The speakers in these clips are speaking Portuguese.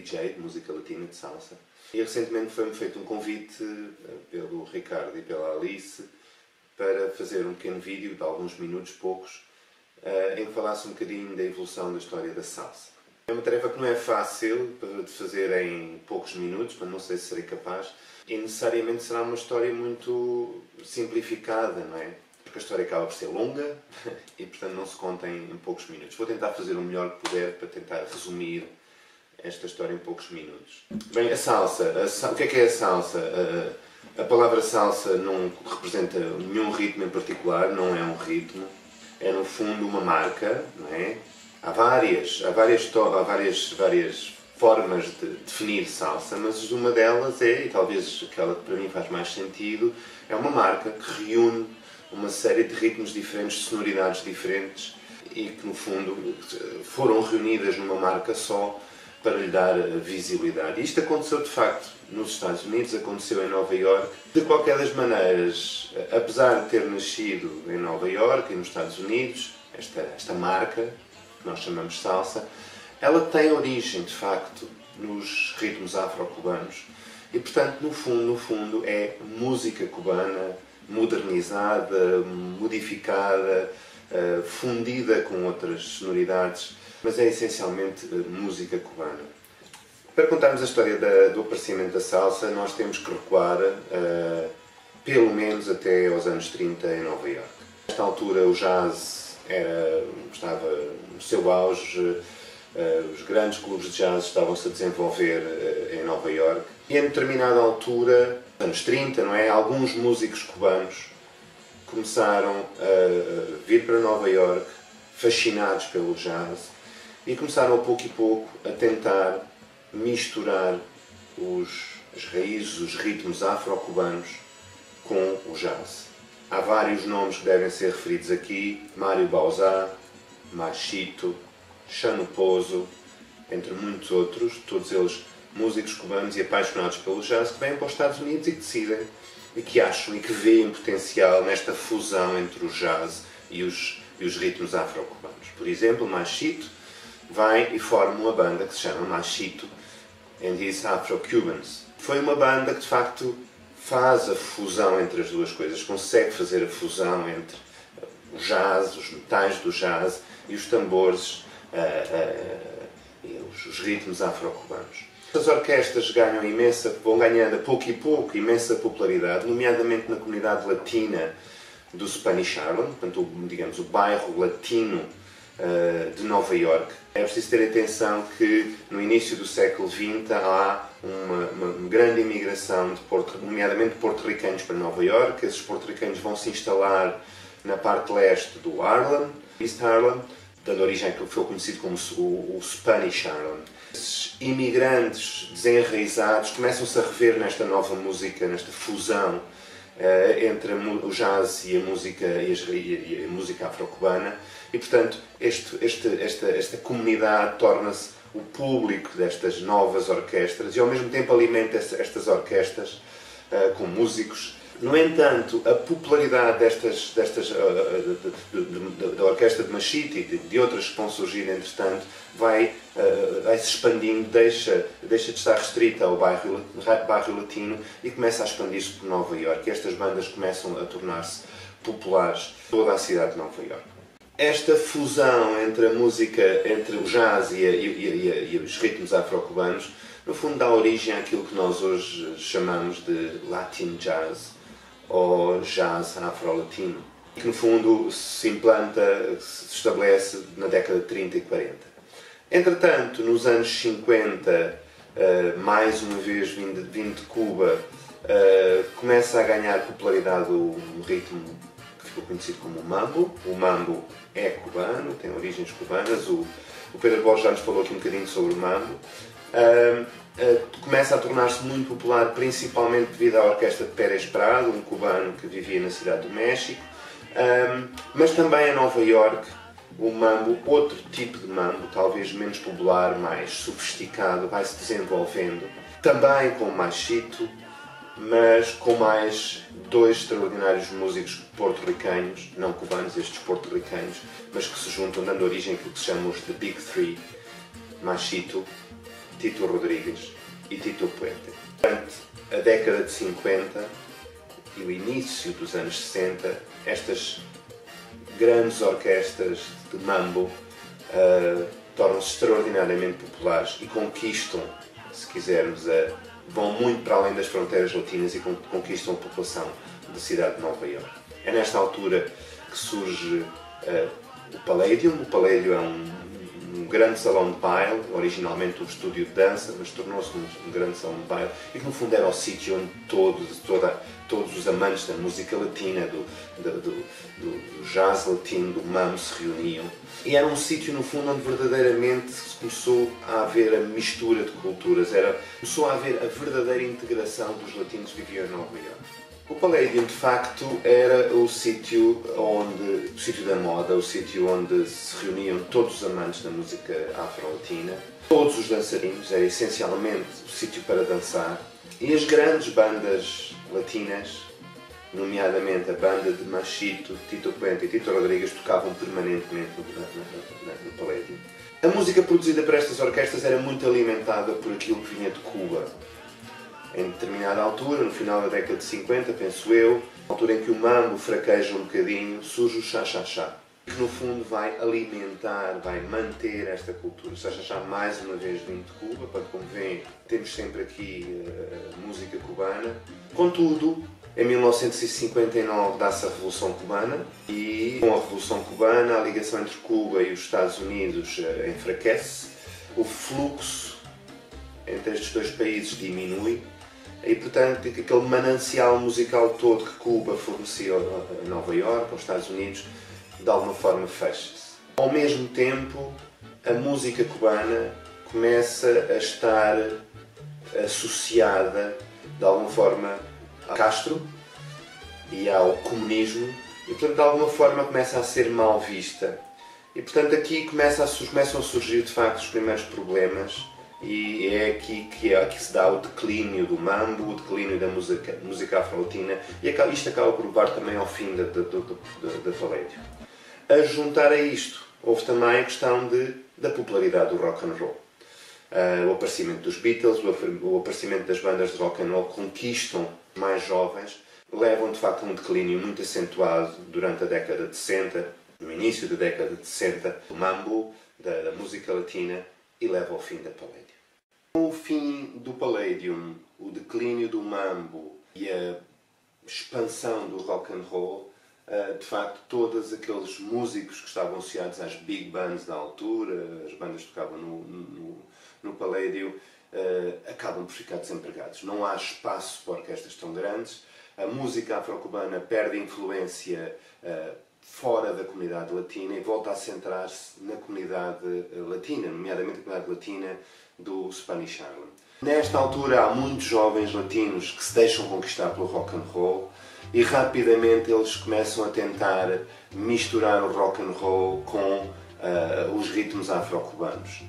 DJ de música latina, de salsa. E recentemente foi-me feito um convite pelo Ricardo e pela Alice para fazer um pequeno vídeo de alguns minutos, poucos, em que falasse um bocadinho da evolução da história da salsa. É uma tarefa que não é fácil de fazer em poucos minutos, mas não sei se serei capaz, e necessariamente será uma história muito simplificada, não é? Porque a história acaba por ser longa e, portanto, não se conta em poucos minutos. Vou tentar fazer o melhor que puder para tentar resumir esta história em poucos minutos. Bem, a salsa. O que é a salsa? A palavra salsa não representa nenhum ritmo em particular, não é um ritmo. É, no fundo, uma marca, não é? Há várias formas de definir salsa, mas uma delas é, e talvez aquela que para mim faz mais sentido, é uma marca que reúne uma série de ritmos diferentes, de sonoridades diferentes e que, no fundo, foram reunidas numa marca só para lhe dar visibilidade. E isto aconteceu, de facto, nos Estados Unidos, aconteceu em Nova Iorque. De qualquer das maneiras, apesar de ter nascido em Nova Iorque e nos Estados Unidos, esta marca, que nós chamamos salsa, ela tem origem, de facto, nos ritmos afro-cubanos. E, portanto, no fundo, é música cubana, modernizada, modificada, fundida com outras sonoridades, mas é essencialmente música cubana. Para contarmos a história do aparecimento da salsa, nós temos que recuar pelo menos até aos anos 30 em Nova Iorque. Nesta altura o jazz estava no seu auge, os grandes clubes de jazz estavam-se a desenvolver em Nova Iorque e em determinada altura, anos 30, não é? Alguns músicos cubanos começaram a vir para Nova Iorque fascinados pelo jazz e começaram a pouco e pouco a tentar misturar as raízes, os ritmos afro-cubanos com o jazz. Há vários nomes que devem ser referidos aqui: Mário Bauzá, Machito, Chano Pozo, entre muitos outros, todos eles músicos cubanos e apaixonados pelo jazz, que vêm para os Estados Unidos e que decidem, e que acham e que veem potencial nesta fusão entre o jazz e os ritmos afro-cubanos. Por exemplo, Machito vai e forma uma banda que se chama Machito and his Afro-Cubans. Foi uma banda que, de facto, faz a fusão entre as duas coisas, consegue fazer a fusão entre o jazz, os metais do jazz e os tambores, os ritmos afro-cubanos. As orquestras vão ganhando a pouco e pouco imensa popularidade, nomeadamente na comunidade latina do Spanish Harlem, portanto, digamos, o bairro latino de Nova Iorque. É preciso ter atenção que no início do século XX há uma grande imigração, nomeadamente de porto-ricanos para Nova Iorque. Esses porto-ricanos vão se instalar na parte leste do Harlem, East Harlem, dando origem àquilo que foi conhecido como o Spanish Harlem. Esses imigrantes desenraizados começam-se a rever nesta nova música, nesta fusão entre o jazz e a música afro-cubana, e, portanto, esta comunidade torna-se o público destas novas orquestras e, ao mesmo tempo, alimenta estas orquestras com músicos. No entanto, a popularidade da orquestra de Machito e de outras que vão surgir, entretanto, vai se expandindo, deixa de estar restrita ao bairro latino e começa a expandir-se por Nova Iorque. Estas bandas começam a tornar-se populares em toda a cidade de Nova Iorque. Esta fusão entre a música, entre o jazz e os ritmos afro-cubanos, no fundo dá origem àquilo que nós hoje chamamos de Latin Jazz, ou jazz afro-latino, que no fundo se estabelece na década de 30 e 40. Entretanto, nos anos 50, mais uma vez vindo de Cuba, começa a ganhar popularidade um ritmo que ficou conhecido como o mambo. O mambo é cubano, tem origens cubanas. O Pedro Borges já nos falou aqui um bocadinho sobre o mambo. Começa a tornar-se muito popular, principalmente devido à orquestra de Pérez Prado, um cubano que vivia na cidade do México, mas também em Nova Iorque, o mambo, outro tipo de mambo, talvez menos popular, mais sofisticado, vai se desenvolvendo, também com Machito, mas com mais dois extraordinários músicos porto-ricanos, não cubanos, estes porto-ricanos, mas que se juntam, dando origem àquilo que se chama os The Big Three: Machito, Tito Rodrigues e Tito Puente. Durante a década de 50 e o início dos anos 60, estas grandes orquestras de mambo tornam-se extraordinariamente populares e conquistam, se quisermos, vão muito para além das fronteiras latinas e conquistam a população da cidade de Nova Iorque. É nesta altura que surge o Palladium. O Palladium é um grande salão de baile, originalmente um estúdio de dança, mas tornou-se um grande salão de baile e que no fundo era o sítio onde todos os amantes da música latina, do jazz latino, do mambo se reuniam. E era um sítio no fundo onde verdadeiramente começou a haver a mistura de culturas, começou a haver a verdadeira integração dos latinos que viviam em Nova Iorque. O Palladium, de facto, era o sítio da moda, o sítio onde se reuniam todos os amantes da música afro-latina, todos os dançarinos, era essencialmente o sítio para dançar, e as grandes bandas latinas, nomeadamente a banda de Machito, Tito Puente e Tito Rodrigues, tocavam permanentemente no Palladium. A música produzida por estas orquestras era muito alimentada por aquilo que vinha de Cuba. Em determinada altura, no final da década de 50, penso eu, na altura em que o mambo fraqueja um bocadinho, surge o cha-cha-cha, que no fundo vai alimentar, vai manter esta cultura. O cha-cha-cha, mais uma vez, vindo de Cuba, para como veem, temos sempre aqui música cubana. Contudo, em 1959 dá-se a Revolução Cubana e com a Revolução Cubana a ligação entre Cuba e os Estados Unidos enfraquece, o fluxo entre estes dois países diminui e, portanto, aquele manancial musical todo que Cuba fornecia a Nova Iorque, aos Estados Unidos, de alguma forma fecha-se. Ao mesmo tempo, a música cubana começa a estar associada, de alguma forma, a Castro e ao comunismo e, portanto, de alguma forma começa a ser mal vista. E, portanto, aqui começam a surgir, de facto, os primeiros problemas e é aqui que se dá o declínio do mambo, o declínio da música afro-latina e isto acaba por levar também ao fim da Palladium. A juntar a isto, houve também a questão da popularidade do rock and roll. O aparecimento dos Beatles, o aparecimento das bandas de rock and roll conquistam mais jovens, levam de facto a um declínio muito acentuado durante a década de 60, no início da década de 60, do mambo, da música latina, e leva ao fim da Palladium. Com o fim do Palladium, o declínio do mambo e a expansão do rock and roll, de facto todos aqueles músicos que estavam associados às big bands da altura, as bandas que tocavam no Palladium, acabam por ficar desempregados. Não há espaço para orquestras tão grandes, a música afro-cubana perde influência fora da comunidade latina e volta a centrar-se na comunidade latina, nomeadamente a comunidade latina do Spanish Harlem. Nesta altura há muitos jovens latinos que se deixam conquistar pelo rock and roll e rapidamente eles começam a tentar misturar o rock and roll com os ritmos afro-cubanos.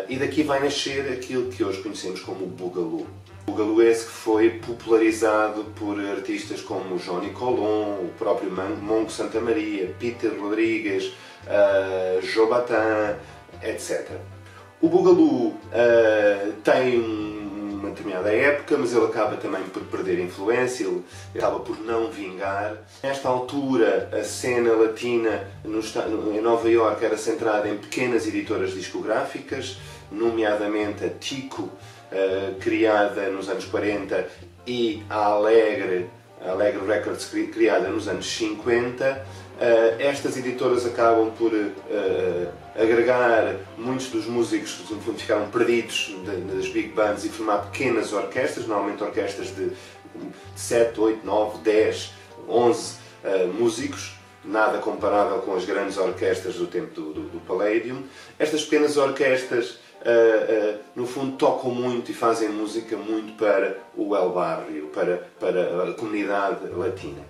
E daqui vai nascer aquilo que hoje conhecemos como o Boogaloo. O Boogaloo esse que foi popularizado por artistas como Johnny Colón, o próprio Mongo Santa Maria, Peter Rodrigues, Joe Bataan, etc. O Boogaloo tem uma determinada época, mas ele acaba também por perder influência, ele acaba por não vingar. Nesta altura, a cena latina em Nova Iorque era centrada em pequenas editoras discográficas, nomeadamente a Tico, criada nos anos 40, e a Alegre Records, criada nos anos 50. Estas editoras acabam por agregar muitos dos músicos que no fundo ficaram perdidos das big bands e formar pequenas orquestras, normalmente orquestras de 7, 8, 9, 10, 11 músicos, nada comparável com as grandes orquestras do tempo do Palladium. Estas pequenas orquestras no fundo tocam muito e fazem música muito para o El Barrio, para a comunidade latina.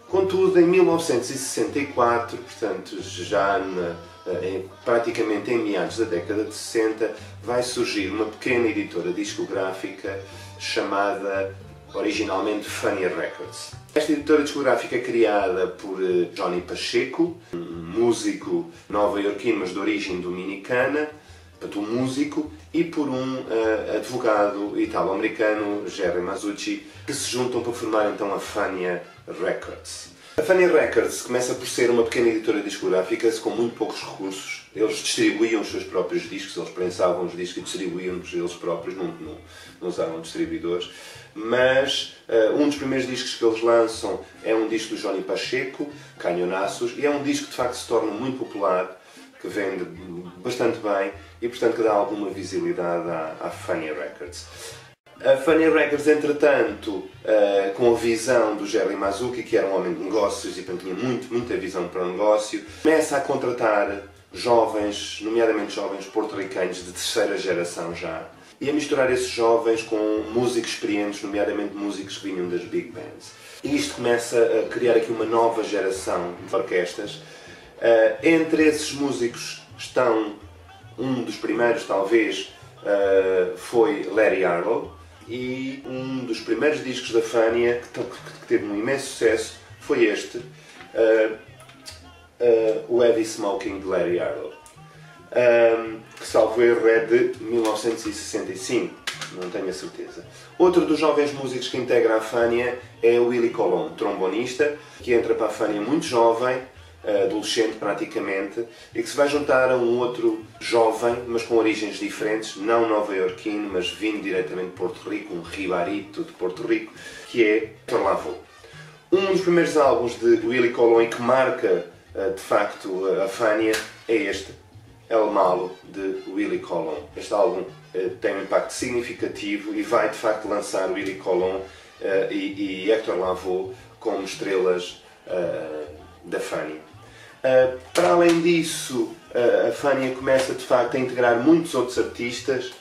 Contudo, em 1964, portanto já praticamente em meados da década de 60, vai surgir uma pequena editora discográfica chamada originalmente Funny Records. Esta editora discográfica é criada por Johnny Pacheco, um músico nova-iorquino mas de origem dominicana, portanto um músico, e por um advogado italo-americano, Jerry Masucci, que se juntam para formar então a Fania Records. A Fania Records começa por ser uma pequena editora discográfica com muito poucos recursos. Eles distribuíam os seus próprios discos, eles prensavam os discos e distribuíam-nos eles próprios, não usavam distribuidores. Mas um dos primeiros discos que eles lançam é um disco do Johnny Pacheco, Cañonazos, e é um disco que de facto se torna muito popular, que vende bastante bem e portanto que dá alguma visibilidade à Fania Records. A Fania Records, entretanto, com a visão do Jerry Masucci, que era um homem de negócios e portanto, tinha muita visão para o negócio, começa a contratar jovens, nomeadamente jovens porto-ricanos de terceira geração já, e a misturar esses jovens com músicos experientes, nomeadamente músicos que vinham das big bands. E isto começa a criar aqui uma nova geração de orquestras. Entre esses músicos estão, um dos primeiros talvez, foi Larry Harlow, e um dos primeiros discos da Fania que teve um imenso sucesso foi este, o Heavy Smoking de Larry Harlow, que salvo erro é de 1965, não tenho a certeza. Outro dos jovens músicos que integra a Fania é o Willie Colon, trombonista, que entra para a Fania muito jovem, adolescente praticamente, e que se vai juntar a um outro jovem, mas com origens diferentes, não nova-iorquino, mas vindo diretamente de Porto Rico, um ribarito de Porto Rico, que é Héctor Lavoe. Um dos primeiros álbuns de Willie Colon e que marca de facto a Fania é este, El Malo, de Willie Colon. Este álbum tem um impacto significativo e vai de facto lançar Willie Colon e Héctor Lavoe como estrelas da Fania. Para além disso, a Fania começa de facto a integrar muitos outros artistas.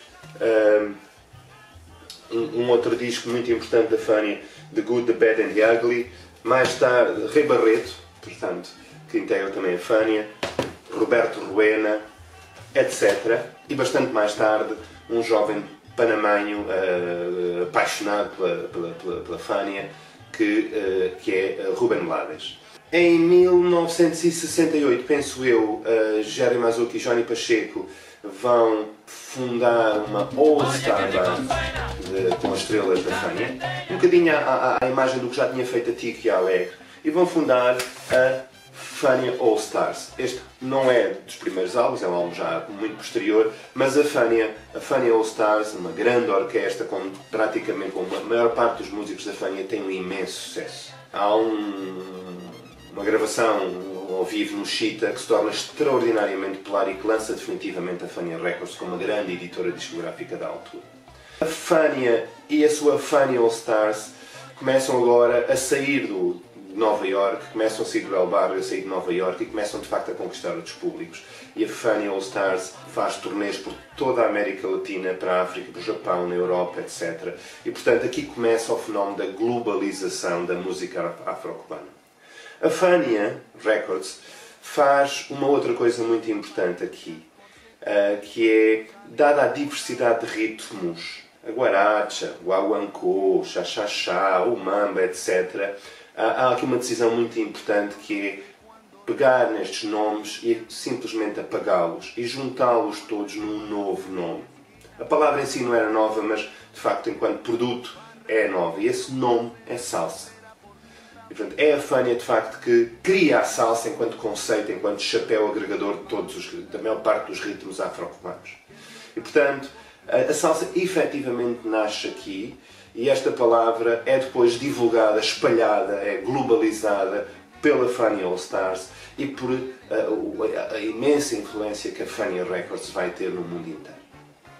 Um outro disco muito importante da Fania, The Good, The Bad and The Ugly. Mais tarde, Rei Barreto, portanto, que integra também a Fania, Roberto Ruena, etc. E bastante mais tarde, um jovem panamenho apaixonado pela Fania, que é Rubén Blades. Em 1968, penso eu, Jerry Masucci e Johnny Pacheco vão fundar uma All-Star Band com as estrelas da Fania, um bocadinho à imagem do que já tinha feito a Tico e a Alegre, e vão fundar a Fania All-Stars. Este não é dos primeiros álbuns, é um álbum já muito posterior, mas a Fania All-Stars, uma grande orquestra, com praticamente a maior parte dos músicos da Fania tem um imenso sucesso. Há uma gravação ao vivo no Chita que se torna extraordinariamente popular e que lança definitivamente a Fania Records como uma grande editora discográfica da altura. A Fania e a sua Fania All-Stars começam agora a sair de Nova York, começam a sair do El Barrio, a sair de Nova York e começam de facto a conquistar outros públicos. E a Fania All-Stars faz turnês por toda a América Latina, para a África, para o Japão, na Europa, etc. E portanto aqui começa o fenómeno da globalização da música afro-cubana. A Fania Records faz uma outra coisa muito importante aqui, que é, dada a diversidade de ritmos, a guaracha, o guaguancó, o xa-xa-xa, o mamba, etc., há aqui uma decisão muito importante que é pegar nestes nomes e simplesmente apagá-los e juntá-los todos num novo nome. A palavra em si não era nova, mas de facto enquanto produto é nova e esse nome é salsa. E, portanto, é a Fania de facto que cria a salsa enquanto conceito, enquanto chapéu agregador da maior parte dos ritmos afro-cubanos. E portanto, a salsa efetivamente nasce aqui e esta palavra é depois divulgada, espalhada, é globalizada pela Fania All-Stars e por a imensa influência que a Fania Records vai ter no mundo inteiro.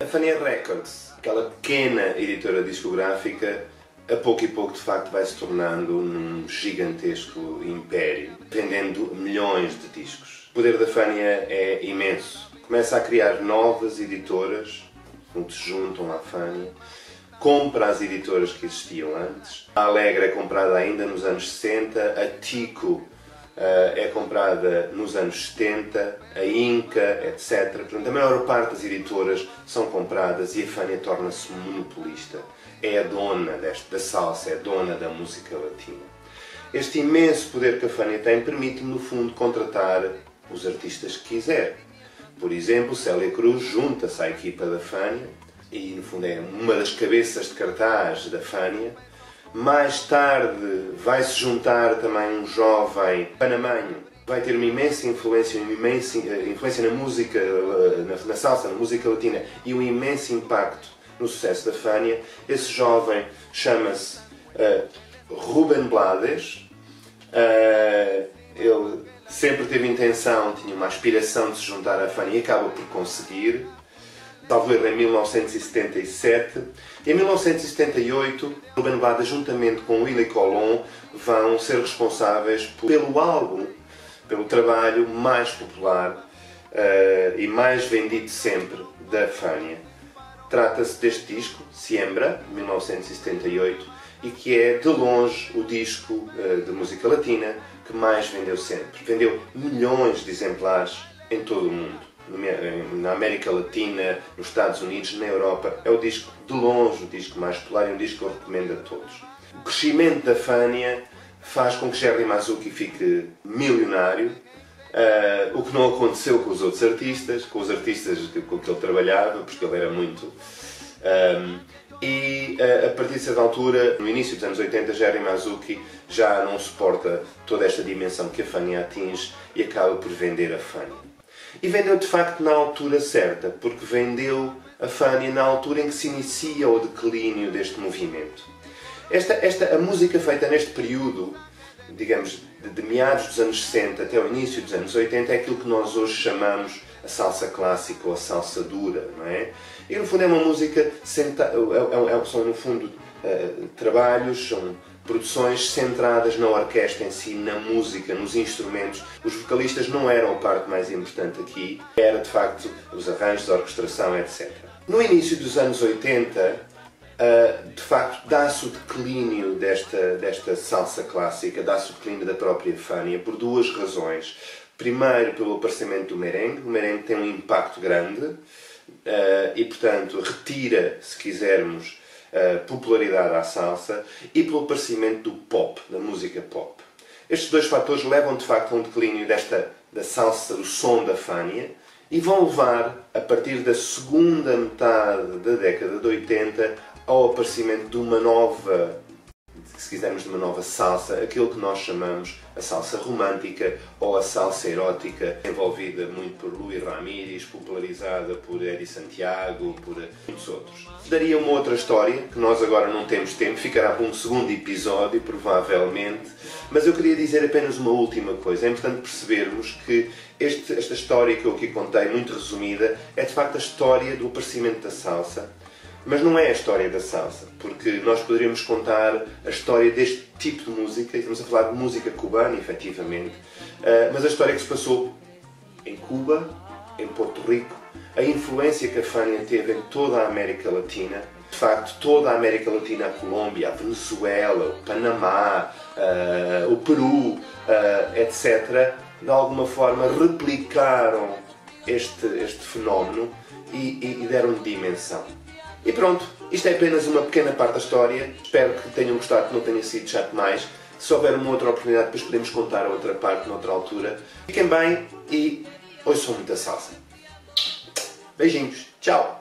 A Fania Records, aquela pequena editora discográfica, a pouco e pouco de facto vai se tornando num gigantesco império, vendendo milhões de discos. O poder da Fania é imenso. Começa a criar novas editoras, que se juntam à Fania, compra as editoras que existiam antes. A Alegre é comprada ainda nos anos 60, a Tico é comprada nos anos 70, a Inca, etc. Portanto, a maior parte das editoras são compradas e a Fania torna-se monopolista. É a dona da salsa, é a dona da música latina. Este imenso poder que a Fania tem permite, no fundo, contratar os artistas que quiser. Por exemplo, Célia Cruz junta-se à equipa da Fania e, no fundo, é uma das cabeças de cartaz da Fania. Mais tarde vai-se juntar também um jovem panamanho, vai ter uma imensa influência na música, na salsa, na música latina, e um imenso impacto no sucesso da Fania. Esse jovem chama-se Rubén Blades. Ele sempre teve intenção, tinha uma aspiração de se juntar à Fania e acaba por conseguir. Talvez em 1977. Em 1978, Rubén Blades, juntamente com Willie Colon, vão ser responsáveis pelo álbum, pelo trabalho mais popular e mais vendido sempre da Fania. Trata-se deste disco, Siembra, de 1978, e que é, de longe, o disco de música latina que mais vendeu sempre. Vendeu milhões de exemplares em todo o mundo. Na América Latina, nos Estados Unidos, na Europa. É o disco, de longe, o disco mais popular e um disco que eu recomendo a todos. O crescimento da Fania faz com que Gerry Mazzocchi fique milionário, o que não aconteceu com os outros artistas, com os artistas com que ele trabalhava, porque ele era muito... a partir de certa altura, no início dos anos 80, Gerry Mazzocchi já não suporta toda esta dimensão que a Fania atinge e acaba por vender a Fania. E vendeu de facto na altura certa, porque vendeu a Fania na altura em que se inicia o declínio deste movimento. A música feita neste período, digamos, de meados dos anos 60 até o início dos anos 80, é aquilo que nós hoje chamamos a salsa clássica ou a salsa dura, não é? E no fundo é uma música, são no fundo trabalhos, são produções centradas na orquestra em si, na música, nos instrumentos. Os vocalistas não eram a parte mais importante aqui, era de facto os arranjos, a orquestração, etc. No início dos anos 80, de facto, dá-se o declínio desta salsa clássica, dá-se o declínio da própria Fania por duas razões. Primeiro, pelo aparecimento do merengue. O merengue tem um impacto grande e, portanto, retira, se quisermos, popularidade à salsa, e pelo aparecimento do pop, da música pop. Estes dois fatores levam de facto a um declínio da salsa, do som da Fania, e vão levar, a partir da segunda metade da década de 80, ao aparecimento de uma nova, se quisermos, de uma nova salsa, aquilo que nós chamamos a salsa romântica ou a salsa erótica, envolvida muito por Luis Ramírez, popularizada por Eddie Santiago, por muitos outros. Daria uma outra história, que nós agora não temos tempo, ficará para um segundo episódio, provavelmente, mas eu queria dizer apenas uma última coisa. É importante percebermos que esta história que eu aqui contei, muito resumida, é de facto a história do aparecimento da salsa. Mas não é a história da salsa, porque nós poderíamos contar a história deste tipo de música, e estamos a falar de música cubana, efetivamente, mas a história que se passou em Cuba, em Porto Rico, a influência que a Fania teve em toda a América Latina, de facto toda a América Latina, a Colômbia, a Venezuela, o Panamá, o Peru, etc., de alguma forma replicaram este fenómeno e deram-lhe dimensão. E pronto, isto é apenas uma pequena parte da história. Espero que tenham gostado, que não tenha sido chato demais. Se houver uma outra oportunidade, depois podemos contar a outra parte, noutra altura. Fiquem bem e ouçam muita salsa. Beijinhos, tchau!